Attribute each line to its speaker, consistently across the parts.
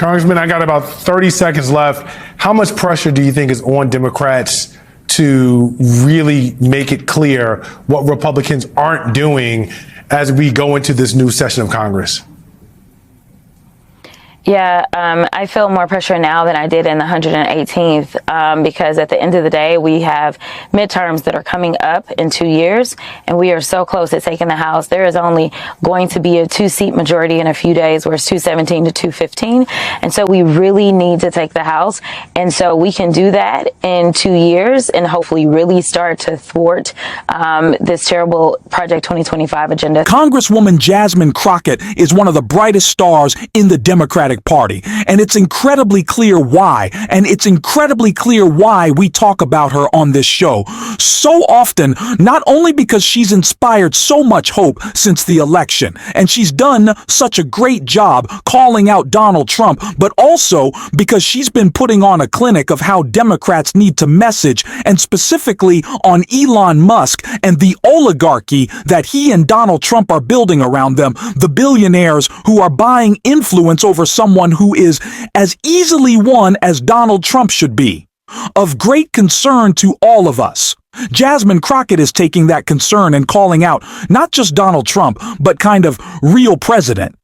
Speaker 1: Congressman, I got about 30 seconds left. How much pressure do you think is on Democrats to really make it clear what Republicans aren't doing as we go into this new session of Congress?
Speaker 2: Yeah, I feel more pressure now than I did in the 118th because at the end of the day, we have midterms that are coming up in 2 years, and we are so close to taking the House. There is only going to be a 2-seat majority in a few days, where it's 217 to 215. And so we really need to take the House. And so we can do that in 2 years and hopefully really start to thwart this terrible Project 2025 agenda.
Speaker 3: Congresswoman Jasmine Crockett is one of the brightest stars in the Democratic Party, and it's incredibly clear why, and it's incredibly clear why we talk about her on this show so often, not only because she's inspired so much hope since the election, and she's done such a great job calling out Donald Trump, but also because she's been putting on a clinic of how Democrats need to message, and specifically on Elon Musk and the oligarchy that he and Donald Trump are building around them, the billionaires who are buying influence over someone who is as easily won as Donald Trump should be. Of great concern to all of us, Jasmine Crockett is taking that concern and calling out not just Donald Trump, but kind of real president.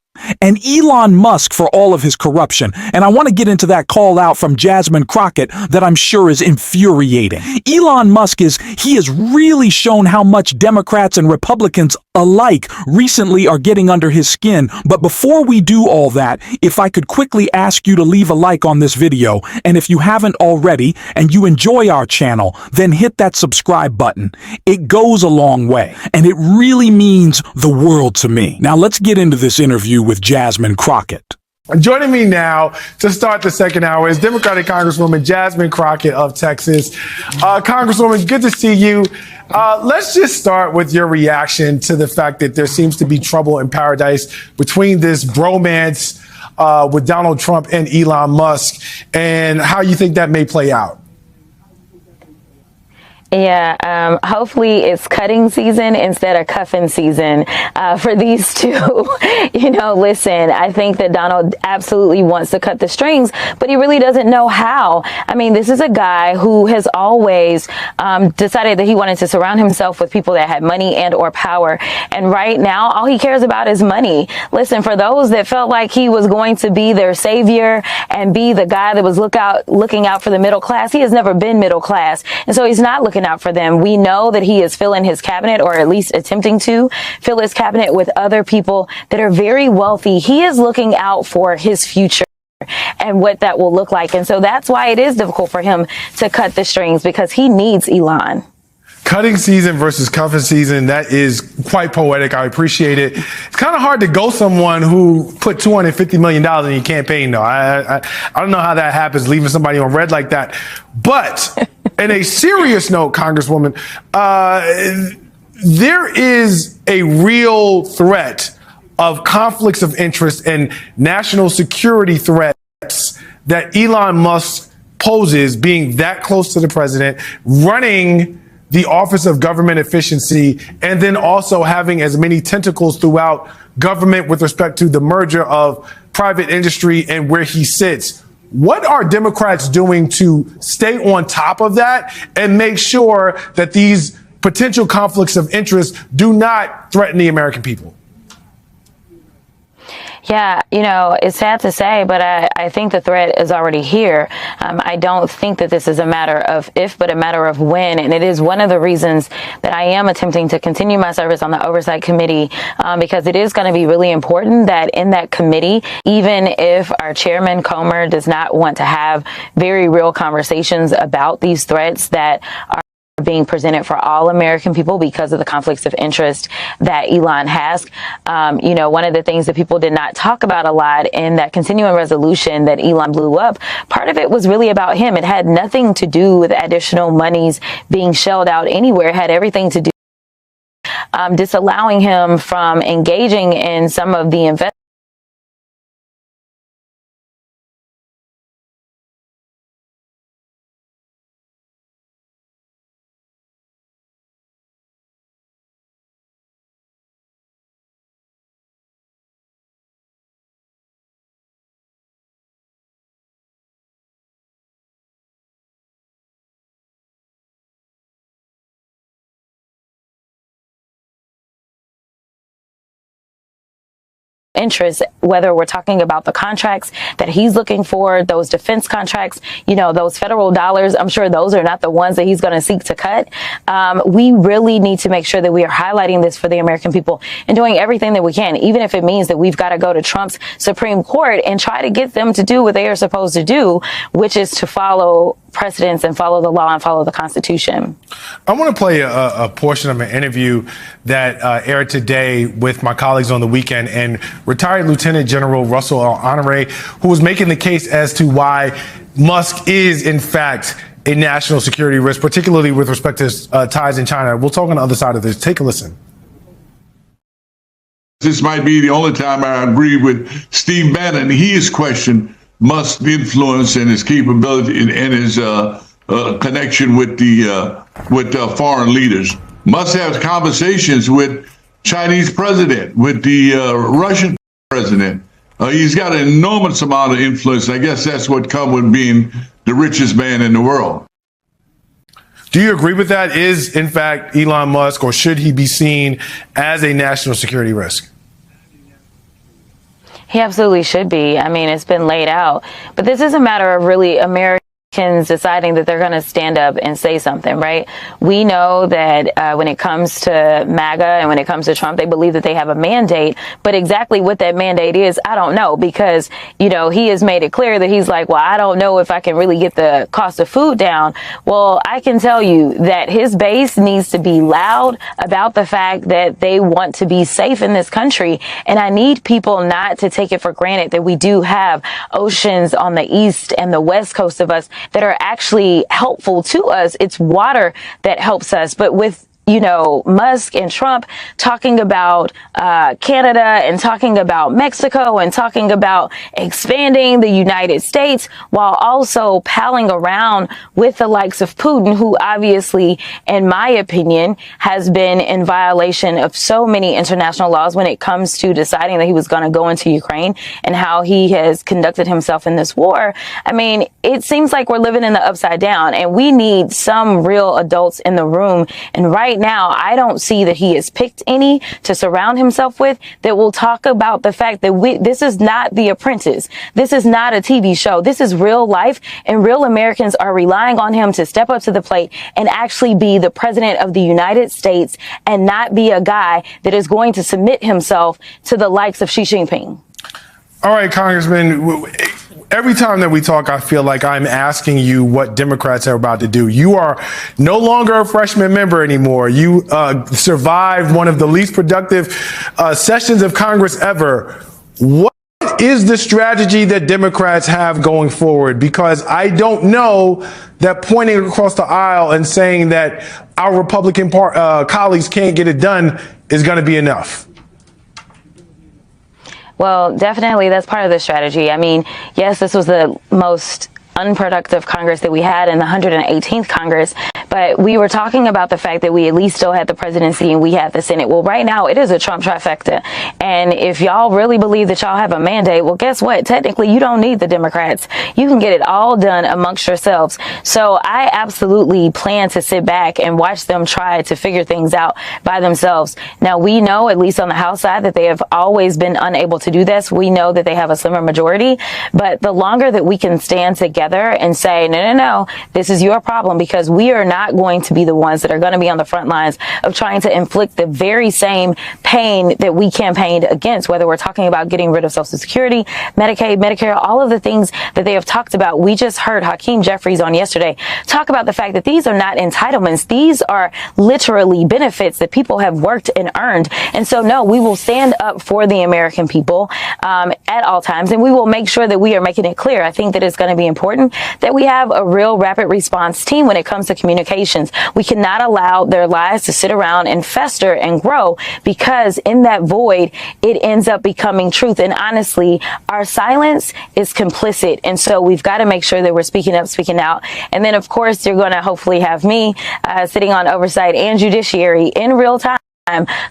Speaker 3: And Elon Musk for all of his corruption. And I want to get into that call out from Jasmine Crockett that I'm sure is infuriating. Elon Musk he has really shown how much Democrats and Republicans alike recently are getting under his skin. But before we do all that, if I could quickly ask you to leave a like on this video, and if you haven't already and you enjoy our channel, then hit that subscribe button. It goes a long way, and it really means the world to me. Now let's get into this interview with Jasmine Crockett.
Speaker 1: Joining me now to start the second hour is Democratic Congresswoman Jasmine Crockett of Texas. Congresswoman, good to see you. Let's just start with your reaction to the fact that there seems to be trouble in paradise between this bromance with Donald Trump and Elon Musk, and how you think that may play out.
Speaker 2: Yeah, hopefully it's cutting season instead of cuffing season for these two. Listen, I think that Donald absolutely wants to cut the strings, but he really doesn't know how. I mean, this is a guy who has always decided that he wanted to surround himself with people that had money and or power. And right now, all he cares about is money. Listen, for those that felt like he was going to be their savior and be the guy that was looking out for the middle class, he has never been middle class. And so he's not looking out for them. We know that he is filling his cabinet, or at least attempting to fill his cabinet, with other people that are very wealthy. He is looking out for his future and what that will look like. And so that's why it is difficult for him to cut the strings, because he needs Elon.
Speaker 1: Cutting season versus cuffing season, that is quite poetic. I appreciate it. It's kind of hard to go someone who put $250 million in your campaign, though. I don't know how that happens, leaving somebody on red like that. But in a serious note, Congresswoman, there is a real threat of conflicts of interest and national security threats that Elon Musk poses, being that close to the president, running the Office of Government Efficiency, and then also having as many tentacles throughout government with respect to the merger of private industry and where he sits. What are Democrats doing to stay on top of that and make sure that these potential conflicts of interest do not threaten the American people?
Speaker 2: Yeah, it's sad to say, but I think the threat is already here. I don't think that this is a matter of if, but a matter of when. And it is one of the reasons that I am attempting to continue my service on the Oversight Committee, because it is going to be really important that in that committee, even if our chairman Comer does not want to have very real conversations about these threats that are being presented for all American people because of the conflicts of interest that Elon has. One of the things that people did not talk about a lot in that continuing resolution that Elon blew up, part of it was really about him. It had nothing to do with additional monies being shelled out anywhere. It had everything to do disallowing him from engaging in some of the investment interest, whether we're talking about the contracts that he's looking for, those defense contracts, those federal dollars. I'm sure those are not the ones that he's going to seek to cut. We really need to make sure that we are highlighting this for the American people and doing everything that we can, even if it means that we've got to go to Trump's Supreme Court and try to get them to do what they are supposed to do, which is to follow precedents and follow the law and follow the Constitution.
Speaker 1: I want to play a portion of an interview that aired today with my colleagues on the weekend, and retired Lieutenant General Russell L. Honore, who was making the case as to why Musk is, in fact, a national security risk, particularly with respect to his ties in China. We'll talk on the other side of this. Take a listen.
Speaker 4: This might be the only time I agree with Steve Bannon. He has questioned Musk's influence and his capability and his connection with the foreign leaders. Musk has conversations with Chinese president, with the Russian president. He's got an enormous amount of influence. I guess that's what comes with being the richest man in the world.
Speaker 1: Do you agree with that? Is, in fact, Elon Musk, or should he be seen as a national security risk?
Speaker 2: He absolutely should be. I mean, it's been laid out. But this is a matter of really Americans deciding that they're going to stand up and say something, right? We know that when it comes to MAGA and when it comes to Trump, they believe that they have a mandate. But exactly what that mandate is, I don't know, because, he has made it clear that he's like, well, I don't know if I can really get the cost of food down. Well, I can tell you that his base needs to be loud about the fact that they want to be safe in this country. And I need people not to take it for granted that we do have oceans on the east and the west coast of us that are actually helpful to us. It's water that helps us. But with Musk and Trump talking about Canada and talking about Mexico and talking about expanding the United States, while also palling around with the likes of Putin, who obviously, in my opinion, has been in violation of so many international laws when it comes to deciding that he was going to go into Ukraine and how he has conducted himself in this war. I mean, it seems like we're living in the upside down, and we need some real adults in the room. And right now, I don't see that he has picked any to surround himself with that will talk about the fact that this is not The Apprentice. This is not a TV show. This is real life, and real Americans are relying on him to step up to the plate and actually be the president of the United States and not be a guy that is going to submit himself to the likes of Xi Jinping.
Speaker 1: All right, Congressman. Every time that we talk, I feel like I'm asking you what Democrats are about to do. You are no longer a freshman member anymore. You survived one of the least productive sessions of Congress ever. What is the strategy that Democrats have going forward? Because I don't know that pointing across the aisle and saying that our Republican colleagues can't get it done is going to be enough.
Speaker 2: Well, definitely that's part of the strategy. I mean, yes, this was the most unproductive Congress that we had in the 118th Congress, but we were talking about the fact that we at least still had the presidency and we had the Senate. Well, right now it is a Trump trifecta. And if y'all really believe that y'all have a mandate, well, guess what? Technically, you don't need the Democrats. You can get it all done amongst yourselves. So I absolutely plan to sit back and watch them try to figure things out by themselves. Now, we know, at least on the House side, that they have always been unable to do this. We know that they have a slimmer majority, but the longer that we can stand together and say, no, this is your problem, because we are not going to be the ones that are going to be on the front lines of trying to inflict the very same pain that we campaigned against, whether we're talking about getting rid of Social Security, Medicaid, Medicare, all of the things that they have talked about. We just heard Hakeem Jeffries on yesterday talk about the fact that these are not entitlements. These are literally benefits that people have worked and earned. And so, no, we will stand up for the American people at all times, and we will make sure that we are making it clear. I think that it's going to be important that we have a real rapid response team when it comes to communications. We cannot allow their lies to sit around and fester and grow, because in that void, it ends up becoming truth. And honestly, our silence is complicit. And so we've got to make sure that we're speaking up, speaking out. And then, of course, you're going to hopefully have me sitting on oversight and judiciary in real time.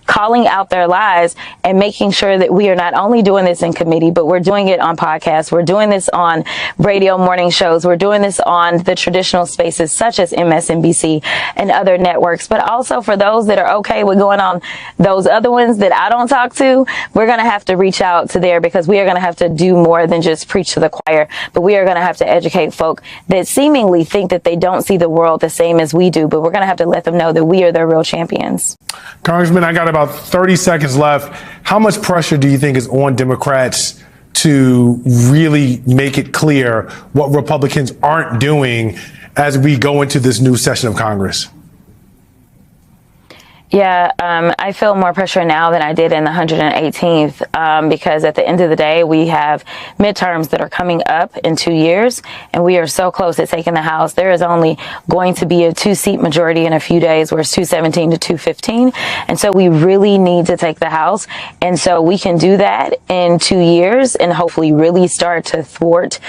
Speaker 2: calling out their lies and making sure that we are not only doing this in committee, but we're doing it on podcasts. We're doing this on radio morning shows. We're doing this on the traditional spaces such as MSNBC and other networks. But also for those that are okay with going on those other ones that I don't talk to, we're going to have to reach out to there, because we are going to have to do more than just preach to the choir, but we are going to have to educate folk that seemingly think that they don't see the world the same as we do. But we're going to have to let them know that we are their real champions.
Speaker 1: Congressman, I got about 30 seconds left. How much pressure do you think is on Democrats to really make it clear what Republicans aren't doing as we go into this new session of Congress?
Speaker 2: Yeah, I feel more pressure now than I did in the 118th, because at the end of the day, we have midterms that are coming up in 2 years, and we are so close to taking the House. There is only going to be a 2-seat majority in a few days, where it's 217 to 215. And so we really need to take the House. And so we can do that in 2 years and hopefully really start to thwart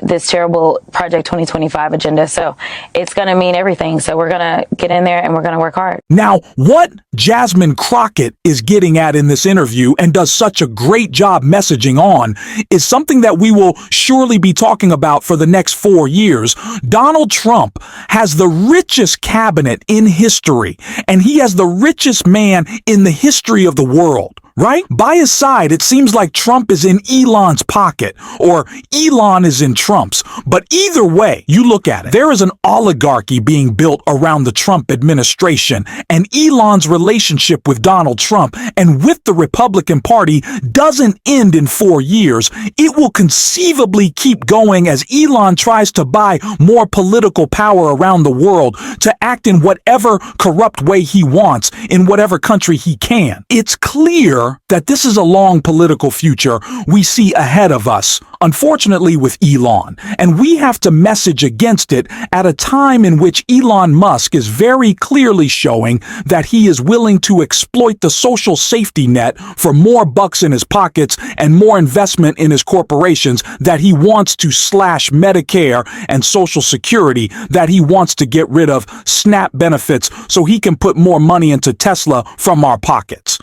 Speaker 2: this terrible Project 2025 agenda. So it's going to mean everything. So we're going to get in there and we're going to work hard.
Speaker 3: Now, what Jasmine Crockett is getting at in this interview, and does such a great job messaging on, is something that we will surely be talking about for the next 4 years. Donald Trump has the richest cabinet in history, and he has the richest man in the history of the world. Right? By his side, it seems like Trump is in Elon's pocket, or Elon is in Trump's. But either way you look at it, there is an oligarchy being built around the Trump administration, and Elon's relationship with Donald Trump and with the Republican Party doesn't end in 4 years. It will conceivably keep going as Elon tries to buy more political power around the world to act in whatever corrupt way he wants in whatever country he can. It's clear that this is a long political future we see ahead of us, unfortunately with Elon, and we have to message against it at a time in which Elon Musk is very clearly showing that he is willing to exploit the social safety net for more bucks in his pockets and more investment in his corporations, that he wants to slash Medicare and Social Security, that he wants to get rid of SNAP benefits so he can put more money into Tesla from our pockets.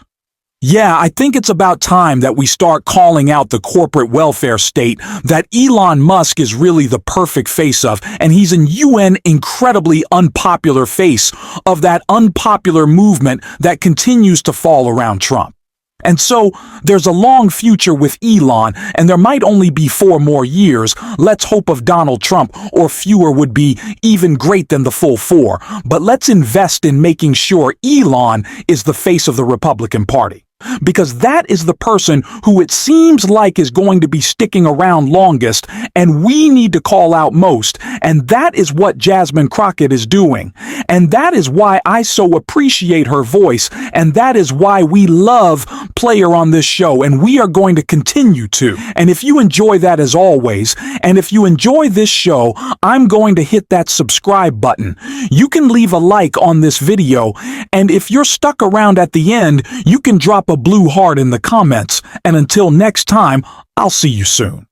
Speaker 3: Yeah, I think it's about time that we start calling out the corporate welfare state that Elon Musk is really the perfect face of, and he's an UN incredibly unpopular face of that unpopular movement that continues to fall around Trump. And so there's a long future with Elon, and there might only be 4 more years. Let's hope of Donald Trump, or fewer would be even great than the full 4. But let's invest in making sure Elon is the face of the Republican Party, because that is the person who it seems like is going to be sticking around longest, and we need to call out most. And that is what Jasmine Crockett is doing. And that is why I so appreciate her voice, and that is why we love Play Her on this show, and we are going to continue to. And if you enjoy that, as always, and if you enjoy this show, I'm going to hit that subscribe button. You can leave a like on this video, and if you're stuck around at the end, you can drop a blue heart in the comments. And until next time, I'll see you soon.